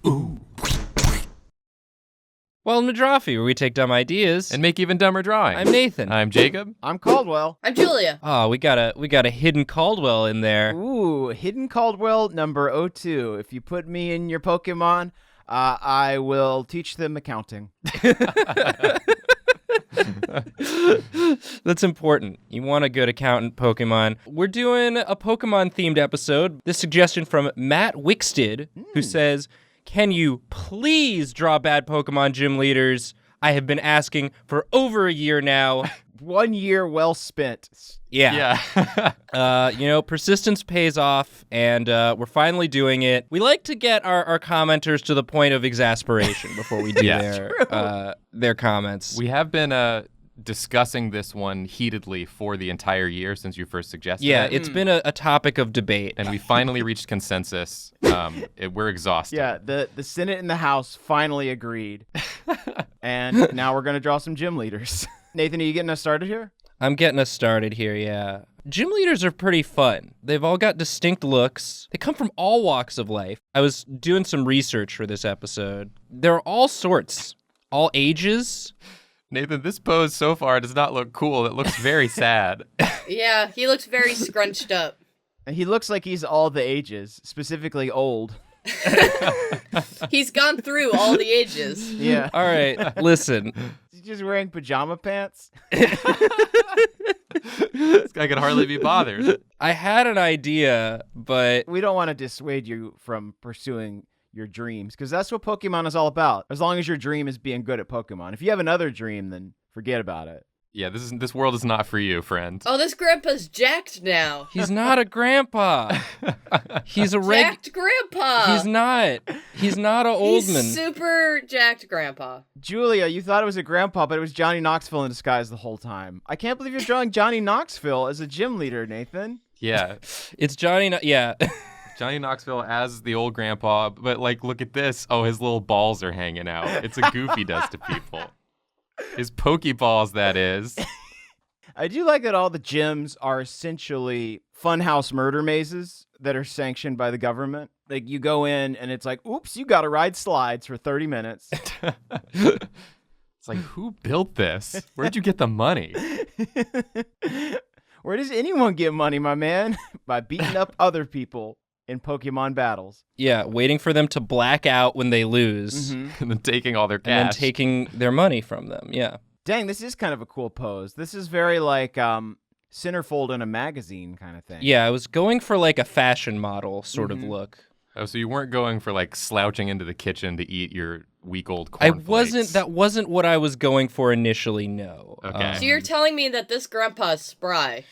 Welcome to Drawfee, where we take dumb ideas and make even dumber drawings. I'm Nathan. I'm Jacob. I'm Caldwell. I'm Julia. Oh, we got a hidden Caldwell in there. Ooh, hidden Caldwell number 02. If you put me in your Pokemon, I will teach them accounting. That's important. You want a good accountant Pokemon. We're doing a Pokemon-themed episode. This suggestion from Matt Wixted, who says, "Can you please draw bad Pokemon gym leaders? I have been asking for over a year now." 1 year well spent. Yeah. Persistence pays off, and we're finally doing it. We like to get our commenters to the point of exasperation before we do their comments. We have been discussing this one heatedly for the entire year since you first suggested it. It's been a topic of debate. And we finally reached consensus. We're exhausted. Yeah, the Senate and the House finally agreed. And now we're going to draw some gym leaders. Nathan, are you getting us started here? I'm getting us started here, yeah. Gym leaders are pretty fun. They've all got distinct looks. They come from all walks of life. I was doing some research for this episode. There are all sorts, all ages. Nathan, this pose so far does not look cool. It looks very sad. Yeah, he looks very scrunched up. He looks like he's all the ages, specifically old. He's gone through all the ages. Yeah. All right, listen. He's just wearing pajama pants. This guy could hardly be bothered. I had an idea, but We don't want to dissuade you from pursuing your dreams, because that's what Pokemon is all about. As long as your dream is being good at Pokemon. If you have another dream, then forget about it. Yeah, this world is not for you, friend. Oh, this grandpa's jacked now. he's not a grandpa. He's a Jacked grandpa. He's not a old He's man. super jacked grandpa. Julia, you thought it was a grandpa, but it was Johnny Knoxville in disguise the whole time. I can't believe you're drawing Johnny Knoxville as a gym leader, Nathan. Yeah. It's Johnny. Yeah. Johnny Knoxville as the old grandpa, but look at this. Oh, his little balls are hanging out. It's a goof he does to people. His Pokeballs, that is. I do like that all the gyms are essentially funhouse murder mazes that are sanctioned by the government. Like, you go in and it's like, oops, you got to ride slides for 30 minutes. It's like, who built this? Where'd you get the money? Where does anyone get money, my man? By beating up other people in Pokemon battles. Yeah, waiting for them to black out when they lose, And then taking all their cash. and then taking their money from them. Yeah. Dang, this is kind of a cool pose. This is very like centerfold in a magazine kind of thing. Yeah, I was going for like a fashion model sort of look. Oh, so you weren't going for slouching into the kitchen to eat your week-old I cornflakes. wasn't. That wasn't what I was going for initially. No. Okay. So you're telling me that this grandpa's spry?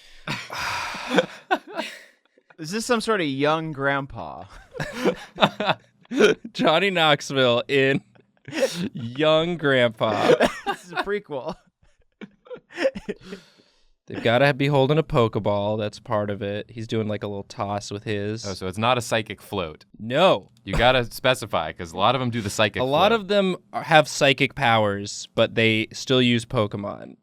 Is this some sort of young grandpa? Johnny Knoxville in young grandpa. This is a prequel. They've got to be holding a Pokeball. That's part of it. He's doing like a little toss with his. Oh, so it's not a psychic float. No. You gotta specify, because a lot of them do the psychic A float. lot of them have psychic powers, but they still use Pokemon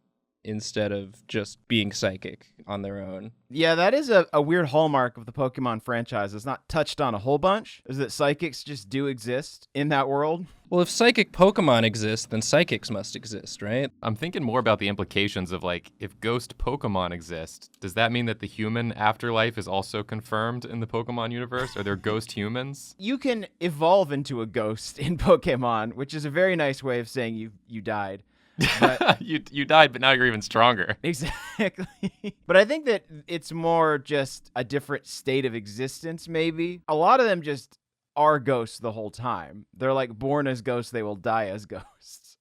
instead of just being psychic on their own. Yeah, that is a weird hallmark of the Pokemon franchise. It's not touched on a whole bunch, is that psychics just do exist in that world. Well, if psychic Pokemon exist, then psychics must exist, right? I'm thinking more about the implications of, if ghost Pokemon exist, does that mean that the human afterlife is also confirmed in the Pokemon universe? Are there ghost humans? You can evolve into a ghost in Pokemon, which is a very nice way of saying you died. But You died, but now you're even stronger. exactly. But I think that it's more just a different state of existence, maybe. A lot of them just are ghosts the whole time. They're like born as ghosts, they will die as ghosts.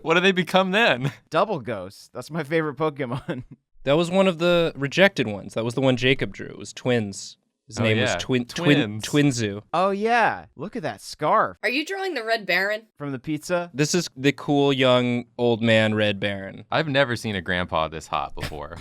What do they become then? Double ghosts. That's my favorite Pokemon. That was one of the rejected ones. That was the one Jacob drew. It was Twins. His name was Twins. Twinzu. Oh, yeah. Look at that scarf Are you drawing the Red Baron? from the pizza. This is the cool young old man Red Baron. I've never seen a grandpa this hot before.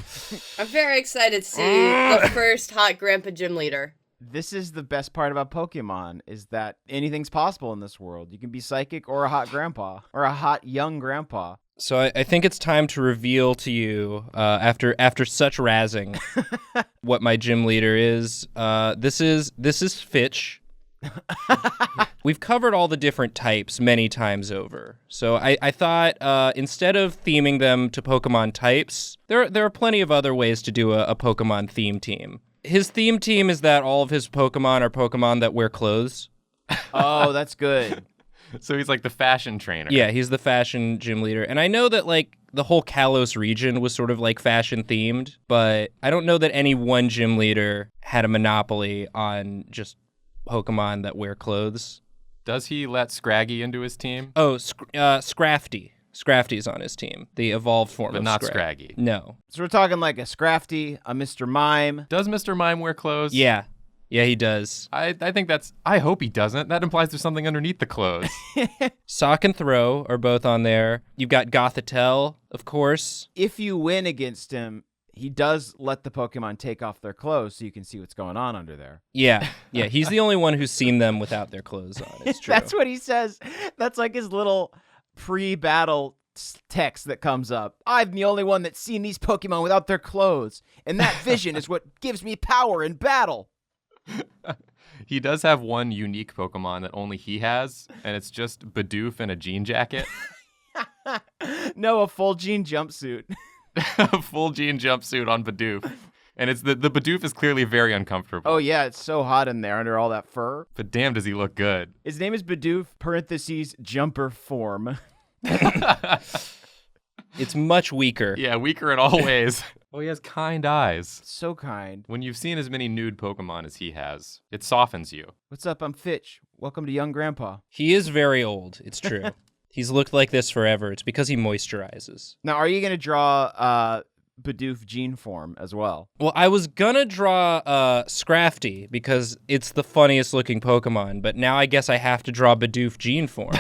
I'm very excited to see the first hot grandpa gym leader. This is the best part about Pokemon, is that anything's possible in this world. You can be psychic or a hot grandpa, or a hot young grandpa. So I think it's time to reveal to you, after such razzing, what my gym leader is. This is Fitch. We've covered all the different types many times over. So I thought instead of theming them to Pokemon types, there are plenty of other ways to do a Pokemon theme team. His theme team is that all of his Pokemon are Pokemon that wear clothes. Oh, that's good. So he's like the fashion trainer. Yeah, he's the fashion gym leader. And I know that like the whole Kalos region was sort of like fashion themed, but I don't know that any one gym leader had a monopoly on just Pokemon that wear clothes. Does he let Scraggy into his team? Oh, Scrafty. Scrafty's on his team, the evolved form But of not Scraggy. Scraggy. No. So we're talking like a Scrafty, a Mr. Mime. Does Mr. Mime wear clothes? Yeah, he does. I think I hope he doesn't. That implies there's something underneath the clothes. Sock and Throw are both on there. You've got Gothitelle, of course. If you win against him, he does let the Pokemon take off their clothes so you can see what's going on under there. Yeah, he's the only one who's seen them without their clothes on. It's true. That's what he says. That's like his little pre-battle text that comes up. I'm the only one that's seen these Pokemon without their clothes, and that vision is what gives me power in battle. He does have one unique Pokemon that only he has, and it's just Bidoof in a jean jacket. No, a full jean jumpsuit. A full jean jumpsuit on Bidoof. And it's the Bidoof is clearly very uncomfortable. Oh yeah, it's so hot in there under all that fur. But damn, does he look good. His name is Bidoof, parentheses, jumper form. It's much weaker. Yeah, weaker in all ways. Oh, he has kind eyes. So kind. When you've seen as many nude Pokemon as he has, it softens you. What's up? I'm Fitch. Welcome to Young Grandpa. He is very old. It's true. He's looked like this forever. It's because he moisturizes. Now, are you going to draw Bidoof gene form as well? Well, I was gonna draw Scrafty because it's the funniest looking Pokemon, but now I guess I have to draw Bidoof gene form.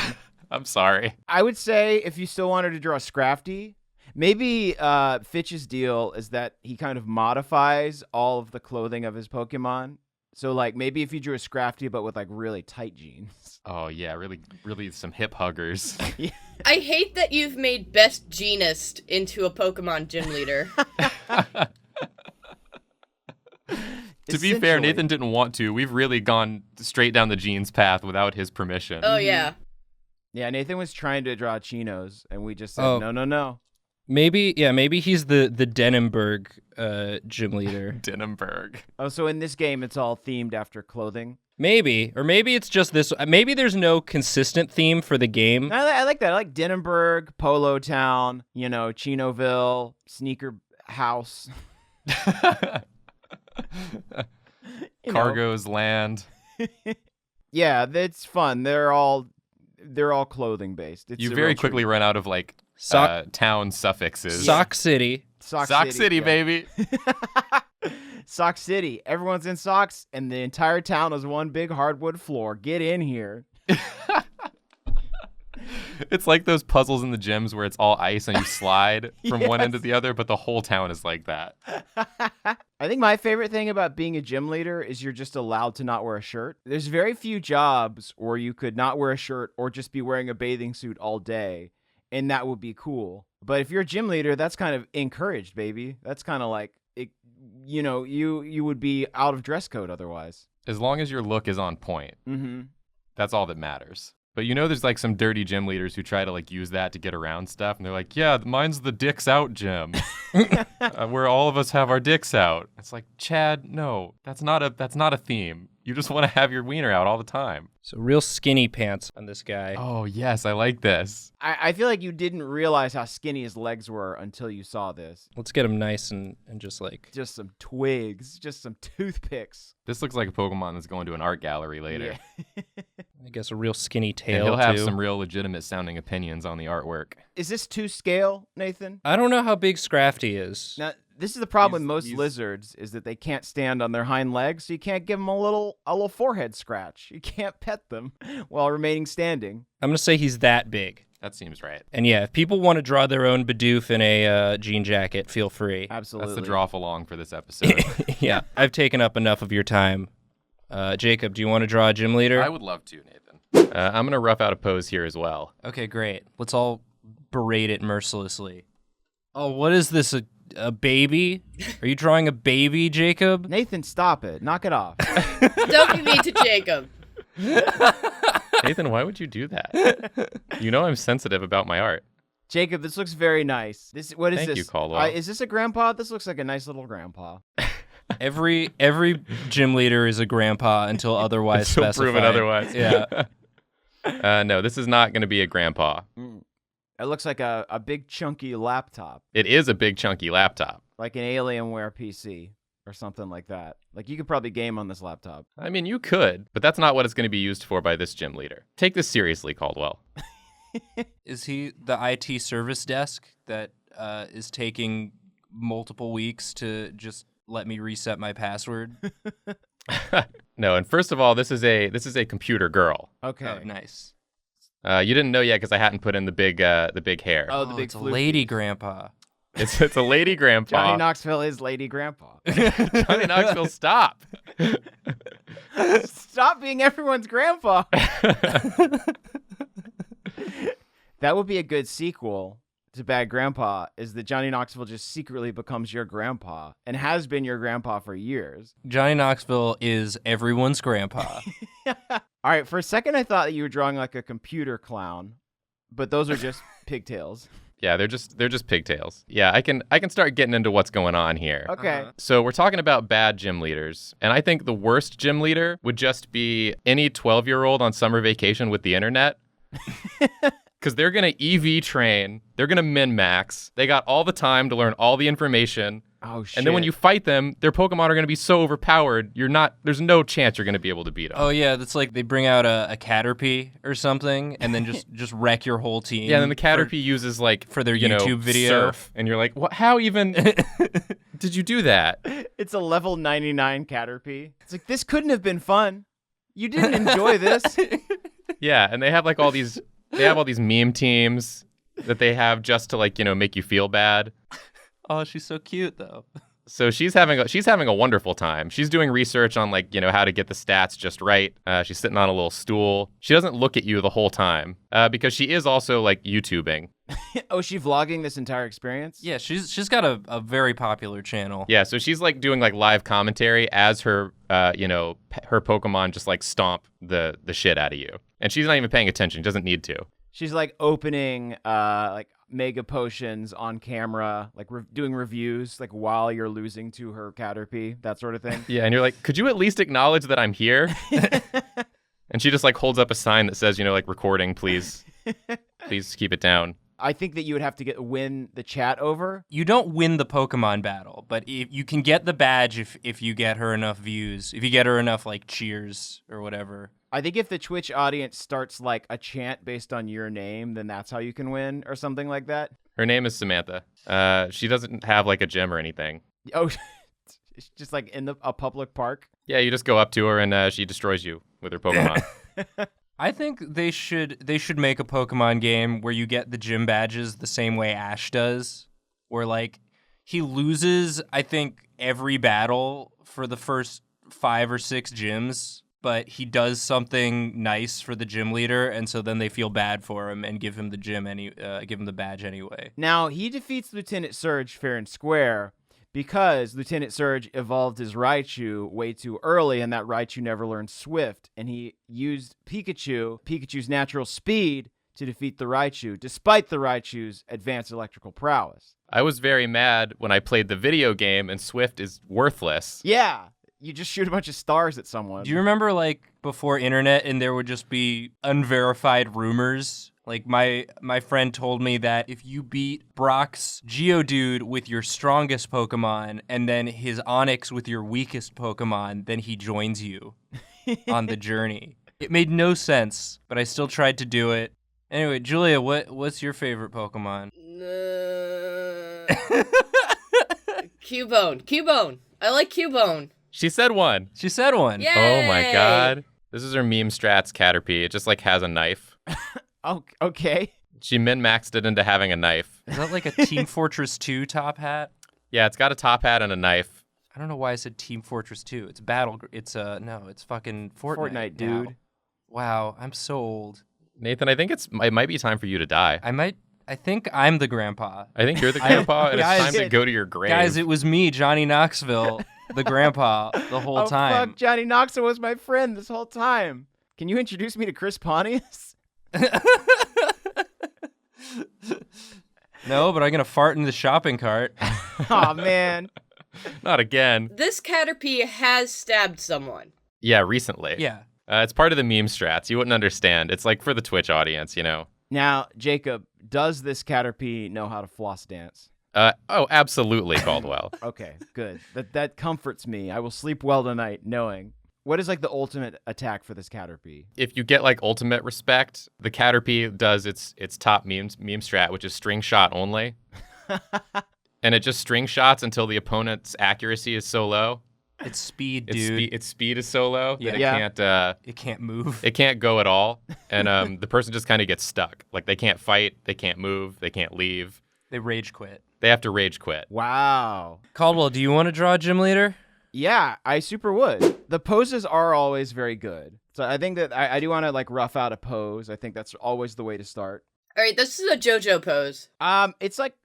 I'm sorry. I would say if you still wanted to draw Scrafty, maybe Fitch's deal is that he kind of modifies all of the clothing of his Pokemon. So, like, maybe if you drew a Scrafty but with, like, really tight jeans. Oh, yeah, really some hip huggers. Yeah. I hate that you've made Best Genist into a Pokemon gym leader. To be fair, Nathan didn't want to. We've really gone straight down the jeans path without his permission. Oh, yeah. Yeah, Nathan was trying to draw chinos, and we just said, no. Maybe he's the Denenberg gym leader. Denenberg. Oh, so in this game, it's all themed after clothing? Maybe. Or maybe it's just this. Maybe there's no consistent theme for the game. I like that. I like Denenberg, Polo Town, Chinoville, Sneaker House. Cargo's Land. Yeah, it's fun. They're all clothing based. You very quickly run out of like town suffixes. Sock City. Sock City, baby. Sock City. Everyone's in socks, and the entire town is one big hardwood floor. Get in here. It's like those puzzles in the gyms where it's all ice and you slide from one end to the other, but the whole town is like that. I think my favorite thing about being a gym leader is you're just allowed to not wear a shirt. There's very few jobs where you could not wear a shirt or just be wearing a bathing suit all day, and that would be cool. But if you're a gym leader, that's kind of encouraged, baby. That's kind of like, you would be out of dress code otherwise. As long as your look is on point, Mm-hmm. that's all that matters. But there's like some dirty gym leaders who try to like use that to get around stuff. And they're like, yeah, mine's the dicks out gym where all of us have our dicks out. It's like, Chad, no, that's not a theme. You just want to have your wiener out all the time. So real skinny pants on this guy. Oh, yes, I like this. I feel like you didn't realize how skinny his legs were until you saw this. Let's get him nice and just like... Just some twigs, just some toothpicks. This looks like a Pokemon that's going to an art gallery later. Yeah. I guess a real skinny And tail, he'll have too. some real legitimate sounding opinions on the artwork. Is this to scale, Nathan? I don't know how big Scrafty is. Now, this is the problem with most He's- lizards is that they can't stand on their hind legs, so you can't give them a little forehead scratch. You can't pet them while remaining standing. I'm going to say he's that big. That seems right. And yeah, if people want to draw their own Bidoof in a jean jacket, feel free. Absolutely. That's the draw along for this episode. Yeah, I've taken up enough of your time. Jacob, do you want to draw a gym leader? I would love to, Nathan. I'm going to rough out a pose here as well. Okay, great. Let's all berate it mercilessly. Oh, what is this, a baby? Are you drawing a baby, Jacob? Nathan, stop it. Knock it off. Don't be mean to Jacob. Nathan, why would you do that? You know I'm sensitive about my art. Jacob, this looks very nice. What is Thank this? you, Caldwell. Is this a grandpa? This looks like a nice little grandpa. Every gym leader is a grandpa until otherwise Until specified. proven otherwise. Yeah. No, this is not going to be a grandpa. It looks like a big chunky laptop, It is a big chunky laptop. like an Alienware PC or something like that. Like you could probably game on this laptop. I mean, you could, but that's not what it's going to be used for by this gym leader. Take this seriously, Caldwell. Is he the IT service desk that is taking multiple weeks to just let me reset my password? No, and first of all, this is a computer girl. Okay. Oh, nice. You didn't know yet because I hadn't put in the big hair. Oh, the big it's a floof. lady grandpa. It's a lady grandpa. Johnny Knoxville is Lady Grandpa. Johnny Knoxville, stop. Stop being everyone's grandpa. That would be a good sequel to Bad Grandpa, is that Johnny Knoxville just secretly becomes your grandpa and has been your grandpa for years. Johnny Knoxville is everyone's grandpa. All right, for a second I thought that you were drawing like a computer clown, but those are just pigtails. Yeah, they're just pigtails. Yeah, I can start getting into what's going on here. Okay. So we're talking about bad gym leaders, and I think the worst gym leader would just be any 12-year-old on summer vacation with the internet. Because they're going to EV train, they're going to min-max, they got all the time to learn all the information. Oh, shit. And then when you fight them, their Pokemon are going to be so overpowered, there's no chance you're going to be able to beat them. Oh yeah, that's like they bring out a Caterpie or something, and then just wreck your whole team. Yeah, and then the Caterpie uses like for their you know, YouTube video. surf, and you're like, what? How even did you do that? It's a level 99 Caterpie. It's like, this couldn't have been fun. You didn't enjoy this. Yeah, and they have like all these meme teams that they have just to like, make you feel bad. Oh, she's so cute though. So she's having a wonderful time. She's doing research on like, how to get the stats just right. She's sitting on a little stool. She doesn't look at you the whole time because she is also like YouTubing. Oh, is she vlogging this entire experience? Yeah, she's got a very popular channel. Yeah, so she's like doing like live commentary as her her Pokemon just like stomp the shit out of you. And she's not even paying attention. She doesn't need to. She's like opening like mega potions on camera, like doing reviews like while you're losing to her Caterpie, that sort of thing. Yeah, and you're like, could you at least acknowledge that I'm here? And she just like holds up a sign that says, like recording, please. Please keep it down. I think that you would have to win the chat over. You don't win the Pokemon battle, but if you can get the badge if you get her enough views, if you get her enough like cheers or whatever. I think if the Twitch audience starts like a chant based on your name, then that's how you can win or something like that. Her name is Samantha. She doesn't have like a gym or anything. Oh, it's just like in a public park. Yeah, you just go up to her and she destroys you with her Pokemon. I think they should make a Pokemon game where you get the gym badges the same way Ash does, where like he loses, I think, every battle for the first 5 or 6 gyms, but he does something nice for the gym leader, and so then they feel bad for him and give him the give him the badge anyway. Now, he defeats Lieutenant Surge fair and square because Lieutenant Surge evolved his Raichu way too early, and that Raichu never learned Swift, and he used Pikachu's natural speed, to defeat the Raichu, despite the Raichu's advanced electrical prowess. I was very mad when I played the video game and Swift is worthless. Yeah, you just shoot a bunch of stars at someone. Do you remember like before internet and there would just be unverified rumors? Like my friend told me that if you beat Brock's Geodude with your strongest Pokemon and then his Onix with your weakest Pokemon, then he joins you on the journey. It made no sense, but I still tried to do it. Anyway, Julia, what's your favorite Pokemon? Cubone. I like Cubone. She said one. She said one. Yay! Oh my god. This is her meme strats Caterpie. It just like has a knife. Oh, okay. She min-maxed it into having a knife. Is that like a Team Fortress 2 top hat? Yeah, it's got a top hat and a knife. I don't know why I said Team Fortress 2. It's it's fucking Fortnite dude. now. Wow, I'm so old. Nathan, I think it might be time for you to die. I think I'm the grandpa. I think you're the grandpa, and Guys- it's time to go to your grave. Guys, it was me, Johnny Knoxville, the grandpa, the whole time. Fuck, Johnny Knoxville was my friend this whole time. Can you introduce me to Chris Pontius? No, but I'm going to fart in the shopping cart. Aw, man. Not again. This Caterpie has stabbed someone. Yeah, recently. Yeah. It's part of the meme strats. You wouldn't understand. It's like for the Twitch audience, you know. Now, Jacob, does this Caterpie know how to floss dance? Oh, absolutely, Caldwell. Okay, good. That comforts me. I will sleep well tonight knowing. What is like the ultimate attack for this Caterpie? If you get like ultimate respect, the Caterpie does its top meme strat, which is string shot only. And it just string shots until the opponent's accuracy is so low. It's speed, dude. Its speed is so low that It can't move. it can't go at all. And the person just kind of gets stuck. Like they can't fight, they can't move, they can't leave. They rage quit. They have to rage quit. Wow. Caldwell, do you want to draw a gym leader? Yeah, I super would. The poses are always very good. So I think that I do want to like rough out a pose. I think that's always the way to start. All right, this is a JoJo pose. It's like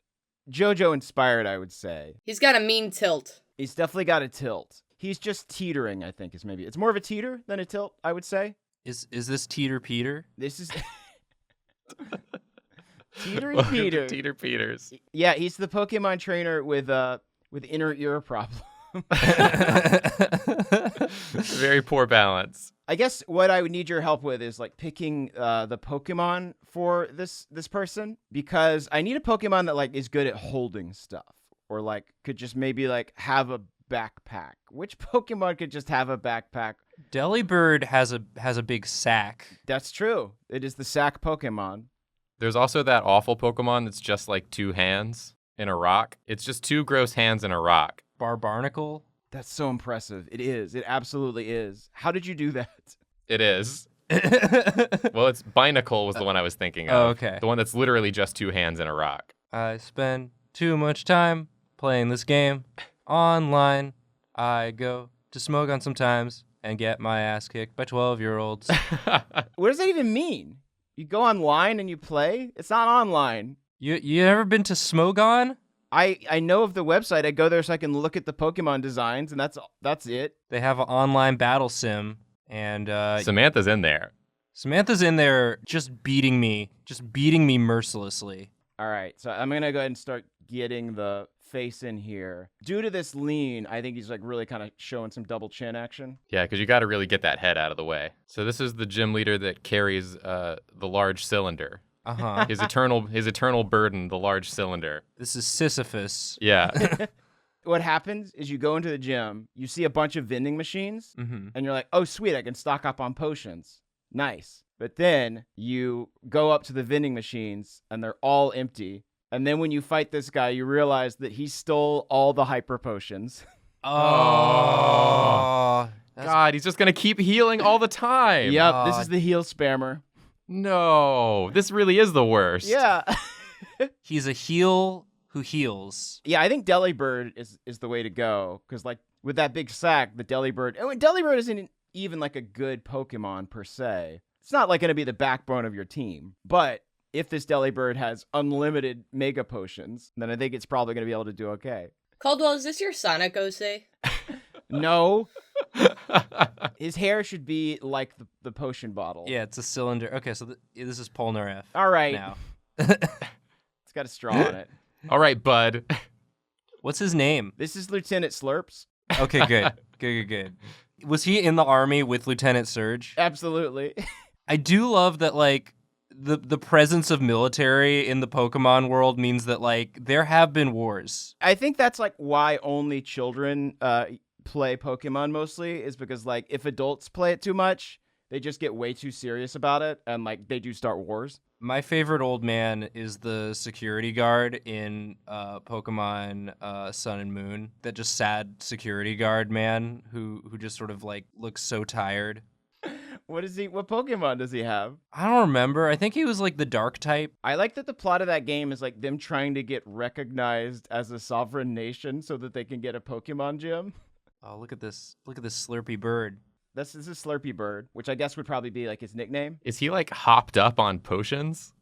JoJo inspired, I would say. He's got a mean tilt. He's definitely got a tilt. He's just teetering, I think, is maybe. It's more of a teeter than a tilt, I would say. Is this Teeter Peter? This is Teetering Welcome to Peter. Teeter Peters. Yeah, he's the Pokemon trainer with inner ear problem. Very poor balance. I guess what I would need your help with is like picking the Pokemon for this person, because I need a Pokemon that like is good at holding stuff, or like could just maybe like have a backpack. Which Pokemon could just have a backpack? Delibird has a big sack. That's true. It is the sack Pokemon. There's also that awful Pokemon that's just like two hands in a rock. It's just two gross hands in a rock. Barbarnacle. That's so impressive. It is. It absolutely is. How did you do that? It is. Well, it's Binacle was the one I was thinking of. Oh, okay. The one that's literally just two hands in a rock. I spend too much time playing this game online. I go to Smogon sometimes and get my ass kicked by 12-year-olds. What does that even mean? You go online and you play? It's not online. You ever been to Smogon? I know of the website. I go there so I can look at the Pokemon designs, and that's it. They have an online battle sim, and Samantha's in there. Samantha's in there just beating me mercilessly. All right, so I'm gonna go ahead and start getting the face in here. Due to this lean, I think he's like really kind of showing some double chin action. Yeah, because you got to really get that head out of the way. So this is the gym leader that carries the large cylinder. Uh-huh. His eternal burden, the large cylinder. This is Sisyphus. Yeah. What happens is you go into the gym, you see a bunch of vending machines, Mm-hmm. and you're like, oh, sweet, I can stock up on potions. Nice. But then you go up to the vending machines, and they're all empty. And then when you fight this guy, you realize that he stole all the hyper potions. Oh. God, he's just going to keep healing all the time. Yep, this is the heal spammer. No, this really is the worst. Yeah. He's a heel who heals. Yeah, I think Delibird is the way to go, because like with that big sack, the Delibird. Oh, and Delibird isn't even like a good Pokemon per se. It's not like going to be the backbone of your team. But if this Delibird has unlimited Mega Potions, then I think it's probably going to be able to do okay. Caldwell, is this your Sonic Ose? No. His hair should be like the potion bottle. Yeah, it's a cylinder. Okay, so this is Polnareff. All right. Now. It's got a straw on it. All right, bud. What's his name? This is Lieutenant Slurps. Okay, good. Good. Was he in the army with Lieutenant Surge? Absolutely. I do love that, like, the presence of military in the Pokemon world means that, like, there have been wars. I think that's like why only children play Pokemon mostly, is because like if adults play it too much, they just get way too serious about it, and like they do start wars. My favorite old man is the security guard in Pokemon Sun and Moon. That just sad security guard man who just sort of like looks so tired. What Pokemon does he have? I don't remember. I think he was like the dark type. I like that the plot of that game is like them trying to get recognized as a sovereign nation so that they can get a Pokemon gym. Oh, look at this Slurpy bird. This is a Slurpy Bird, which I guess would probably be like his nickname. Is he like hopped up on potions?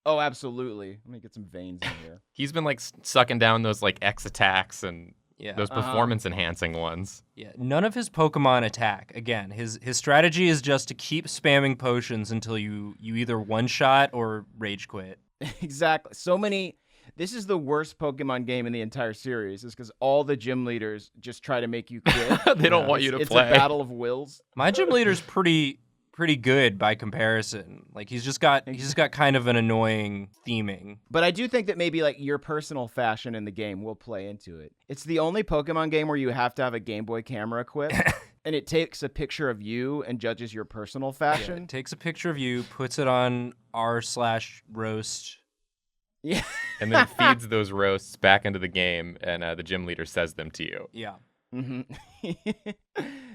Oh, absolutely. Let me get some veins in here. He's been like sucking down those like X attacks and Yeah. Those performance-enhancing ones. Yeah. None of his Pokemon attack. Again, his strategy is just to keep spamming potions until you either one-shot or rage quit. Exactly. So many. This is the worst Pokemon game in the entire series, is because all the gym leaders just try to make you quit. They don't want you to play. It's a battle of wills. My gym leader's pretty good by comparison. Like he's just got kind of an annoying theming. But I do think that maybe like your personal fashion in the game will play into it. It's the only Pokemon game where you have to have a Game Boy camera equipped. And it takes a picture of you and judges your personal fashion. Yeah, it takes a picture of you, puts it on r/roast. Yeah. And then feeds those roasts back into the game, and the gym leader says them to you. Yeah. Mm-hmm.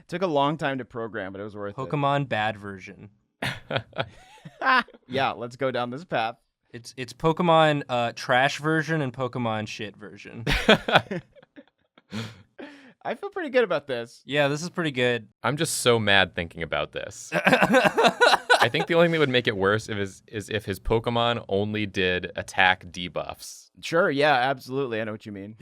Took a long time to program, but it was worth Pokemon bad version. it. Yeah, let's go down this path. It's Pokemon trash version and Pokemon shit version. I feel pretty good about this. Yeah, this is pretty good. I'm just so mad thinking about this. I think the only thing that would make it worse is if his Pokemon only did attack debuffs. Sure, yeah, absolutely. I know what you mean.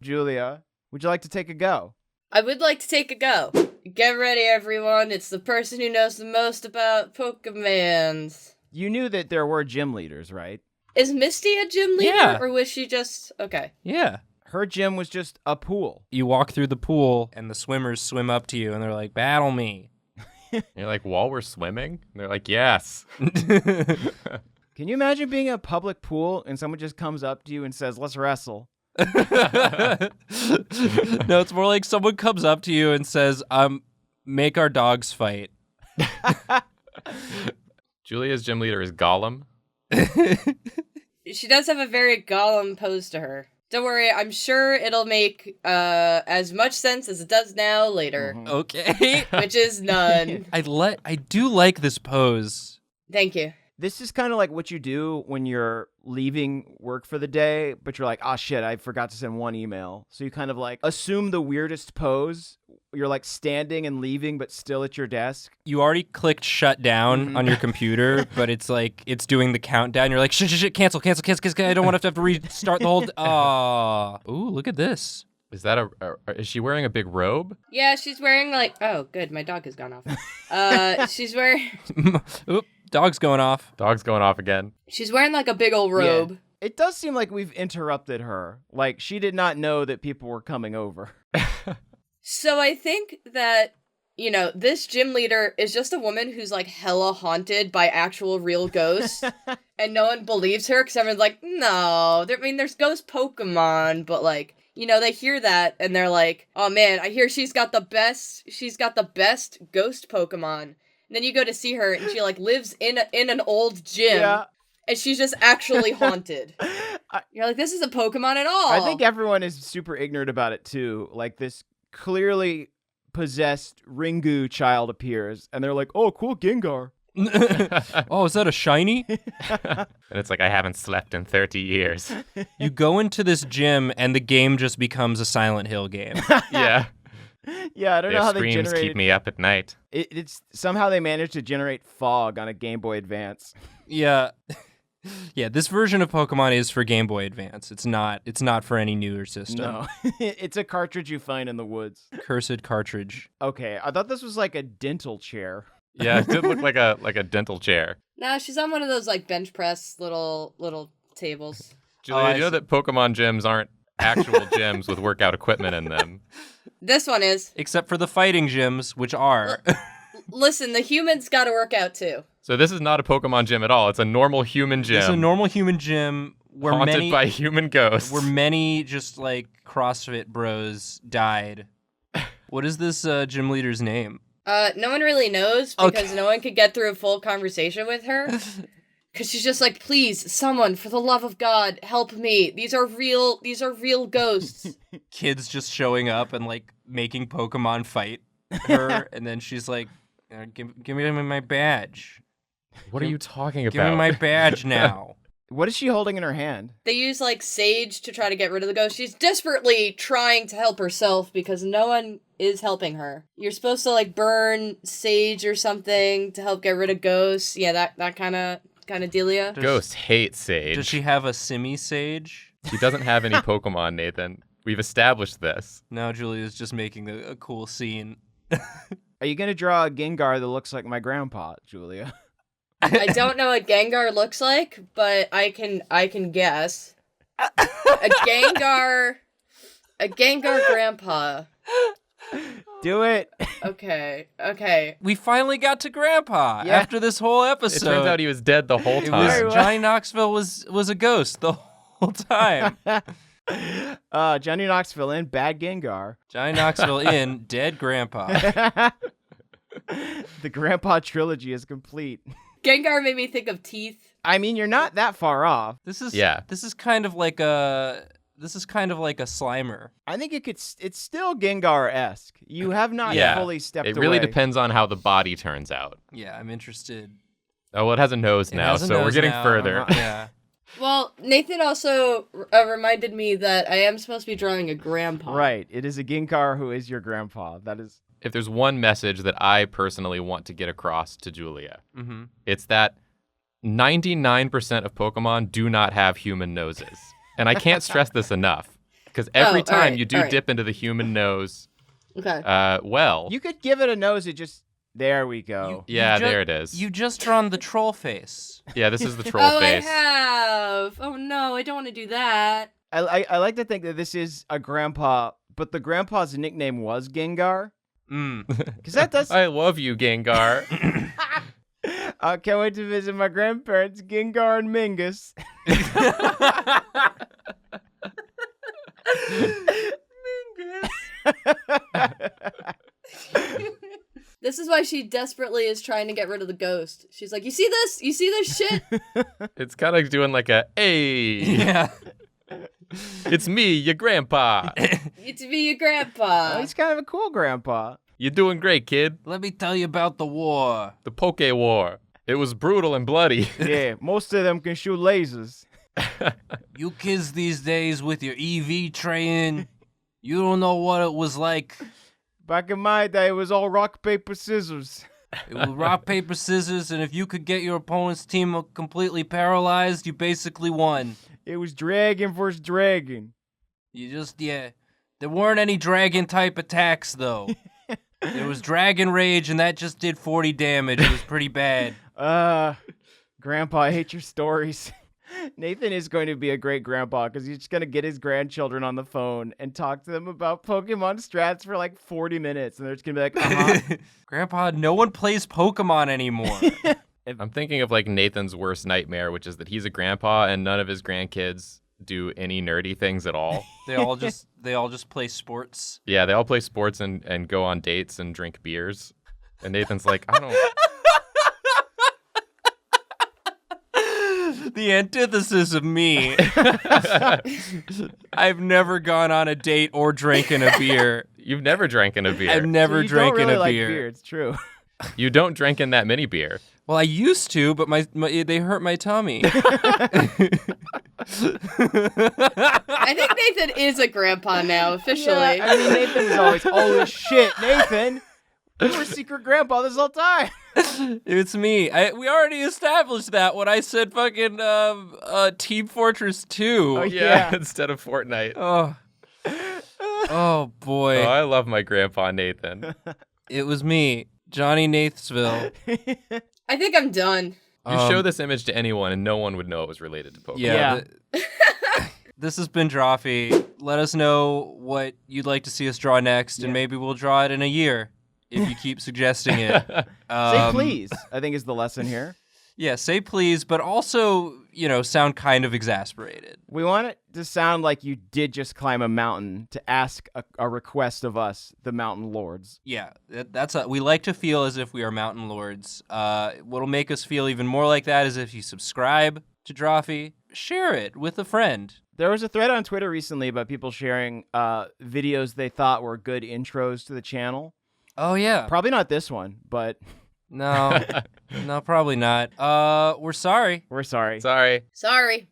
Julia, would you like to take a go? I would like to take a go. Get ready, everyone. It's the person who knows the most about Pokemons. You knew that there were gym leaders, right? Is Misty a gym leader? Yeah. Or was she just... Okay. Yeah. Her gym was just a pool. You walk through the pool, and the swimmers swim up to you, and they're like, battle me. And you're like, while we're swimming? And they're like, yes. Can you imagine being in a public pool and someone just comes up to you and says, let's wrestle? No, it's more like someone comes up to you and says, make our dogs fight. Julia's gym leader is Gollum. She does have a very Gollum pose to her. Don't worry, I'm sure it'll make as much sense as it does now later. Mm-hmm. Okay. Which is none. I do like this pose. Thank you. This is kind of like what you do when you're leaving work for the day, but you're like, oh shit, I forgot to send one email. So you kind of like assume the weirdest pose. You're like standing and leaving, but still at your desk. You already clicked shut down on your computer, but it's like, it's doing the countdown. You're like, shit, cancel. I don't want to have to restart the whole... Ooh, look at this. Is that is she wearing a big robe? Yeah, she's wearing like... Oh, good, my dog has gone off. She's wearing... Oop, dog's going off. Dog's going off again. She's wearing like a big old robe. Yeah. It does seem like we've interrupted her. Like, she did not know that people were coming over. So I think that, you know, this gym leader is just a woman who's like hella haunted by actual real ghosts. And no one believes her because everyone's like, no, there's ghost Pokemon, but like, you know, they hear that and they're like, oh man, I hear she's got the best ghost Pokemon. And then you go to see her and she like lives in an old gym. Yeah. And she's just actually haunted. You're like, this is a Pokemon at all. I think everyone is super ignorant about it too. Like, this clearly possessed Ringu child appears and they're like, oh, cool, Gengar. Oh, is that a shiny? And it's like, I haven't slept in 30 years. You go into this gym and the game just becomes a Silent Hill game. Yeah. Yeah, I don't know how they screams generated... keep me up at night. It's somehow they managed to generate fog on a Game Boy Advance. Yeah. Yeah, this version of Pokemon is for Game Boy Advance. It's not for any newer system. No. It's a cartridge you find in the woods. Cursed cartridge. Okay, I thought this was like a dental chair. Yeah, it did look like a dental chair. No, she's on one of those like bench press little tables. Julia, you know that Pokemon gyms aren't actual gyms with workout equipment in them. This one is. Except for the fighting gyms, which are. Listen, the humans gotta work out too. So this is not a Pokemon gym at all. It's a normal human gym. It's a normal human gym where haunted by human ghosts. Where many just like CrossFit bros died. What is this gym leader's name? No one really knows because no one could get through a full conversation with her. Because she's just like, please, someone, for the love of God, help me. These are real ghosts. Kids just showing up and like making Pokemon fight her, and then she's like, give me my badge. What are you talking about? Give me my badge now. What is she holding in her hand? They use like sage to try to get rid of the ghost. She's desperately trying to help herself because no one is helping her. You're supposed to like burn sage or something to help get rid of ghosts. Yeah, that kind of dealia. Ghosts hate sage. Does she have a simi sage? She doesn't have any Pokemon, Nathan. We've established this. Now Julia's just making a cool scene. Are you gonna draw a Gengar that looks like my grandpa, Julia? I don't know what Gengar looks like, but I can guess. A Gengar grandpa. Do it. Okay. We finally got to Grandpa Yeah. after this whole It episode. turns out he was dead the whole It time. was Johnny Knoxville was a ghost the whole time. Johnny Knoxville in Bad Gengar. Johnny Knoxville in Dead Grandpa. The Grandpa trilogy is complete. Gengar made me think of teeth. I mean, you're not that far off. This is kind of like a Slimer. I think it's still Gengar-esque. You have not Yeah. fully stepped It really away. depends on how the body turns out. Yeah, I'm interested. Oh, well, it has a nose It now, has a so we're nose getting now. further. Yeah. Well, Nathan also reminded me that I am supposed to be drawing a grandpa. Right. It is a Gengar who is your grandpa. That is... If there's one message that I personally want to get across to Julia, Mm-hmm. it's that 99% of Pokemon do not have human noses. And I can't stress this enough, because every all time right, you do all right. dip into the human nose, Okay. well, You could give it a nose. It just... There we go. yeah, ju- there it is. You just drawn the troll face. Yeah, this is the troll Oh, face. I have. Oh no, I don't want to do that. I like to think that this is a grandpa, but the grandpa's nickname was Gengar. Because that does... I love you, Gengar. I can't wait to visit my grandparents, Gengar and Mingus. This is why she desperately is trying to get rid of the ghost. She's like, you see this? You see this shit? It's kind of doing like a, hey, Yeah. it's me, your grandpa. It's me, your grandpa. Oh, he's kind of a cool grandpa. You're doing great, kid. Let me tell you about the war. The Poke War. It was brutal and bloody. Yeah, most of them can shoot lasers. You kids these days with your EV training, you don't know what it was like. Back in my day, it was all rock, paper, scissors. It was rock, paper, scissors, and if you could get your opponent's team completely paralyzed, you basically won. It was dragon versus dragon. There weren't any dragon-type attacks, though. There was Dragon Rage, and that just did 40 damage. It was pretty bad. Grandpa, I hate your stories. Nathan is going to be a great grandpa because he's just going to get his grandchildren on the phone and talk to them about Pokemon strats for like 40 minutes. And they're just going to be like, Grandpa, no one plays Pokemon anymore. I'm thinking of like Nathan's worst nightmare, which is that he's a grandpa and none of his grandkids do any nerdy things at all. They all just play sports. Yeah, they all play sports and go on dates and drink beers. And Nathan's like, I don't... The antithesis of me. I've never gone on a date or drinking a beer. You've never drank in a beer. I've never so you drank don't really in a like beer. It's true. You don't drink in that many beer. Well, I used to, but they hurt my tummy. I think Nathan is a grandpa now, officially. Yeah, I mean, Nathan was always, oh shit, Nathan, you were secret grandpa this whole time. It's me. We already established that when I said fucking Team Fortress 2. Oh, Yeah, Yeah. instead of Fortnite. Oh boy. Oh, I love my grandpa Nathan. It was me, Johnny Nathsville. I think I'm done. You show this image to anyone and no one would know it was related to Pokemon. Yeah. This has been Drawfee. Let us know what you'd like to see us draw next, and maybe we'll draw it in a year if you keep suggesting it. Say please, I think is the lesson here. Yeah, say please, but also, sound kind of exasperated. We want it to sound like you did just climb a mountain to ask a request of us, the mountain lords. Yeah, we like to feel as if we are mountain lords. What'll make us feel even more like that is if you subscribe to Drawfee, share it with a friend. There was a thread on Twitter recently about people sharing videos they thought were good intros to the channel. Oh yeah. Probably not this one, but No, probably not. We're sorry. we're sorry. Sorry. Sorry.